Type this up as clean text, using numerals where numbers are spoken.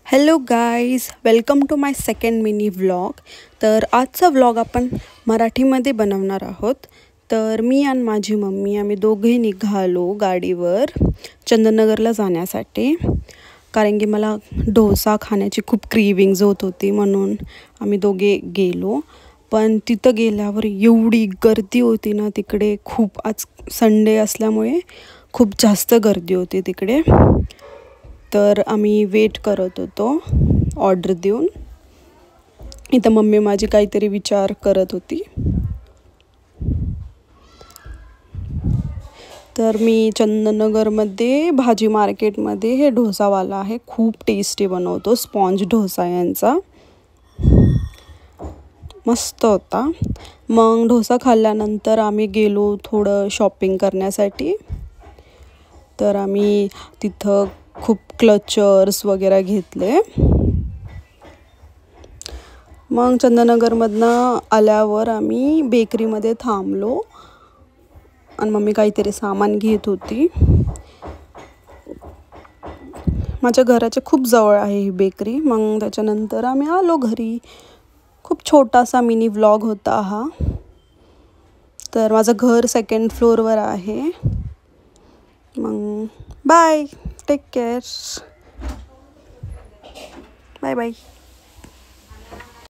Hello guys, welcome to my second mini vlog. तर आजचा vlog आपण मराठीमध्ये बनवणार आहोत. तर मी आणि माझी मम्मी आम्ही दोघे निघालो गाडीवर चंदननगरला जाण्यासाठी, कारण की मला डोसा खाण्याची खूप क्रेविंग्ज होत होती, म्हणून आम्ही दोघे गेलो. पण तिथं गेल्यावर एवढी गर्दी होती ना तिकडे, खूप आज संडे असल्यामुळे खूप जास्त गर्दी होती तिकडे. तर आम्ही वेट करत होतो ऑर्डर देऊन. इथं मम्मी माझी काहीतरी विचार करत होती. तर मी चंदननगरमध्ये भाजी मार्केटमध्ये हे डोसावाला आहे, खूप टेस्टी बनवतो. स्पॉन्ज डोसा यांचा मस्त होता. मग डोसा खाल्ल्यानंतर आम्ही गेलो थोडं शॉपिंग करण्यासाठी. तर आम्ही तिथं खूप क्लचर्स वगैरे घेतले. मग चंदननगरमधनं आल्यावर आम्ही बेकरीमध्ये थांबलो आणि मम्मी काहीतरी सामान घेत होती. माझ्या घराच्या खूप जवळ आहे ही बेकरी. मग त्याच्यानंतर आम्ही आलो घरी. खूप छोटासा मिनी व्लॉग होता हा. तर माझं घर सेकंड फ्लोअरवर आहे. मग bye, take care, bye bye.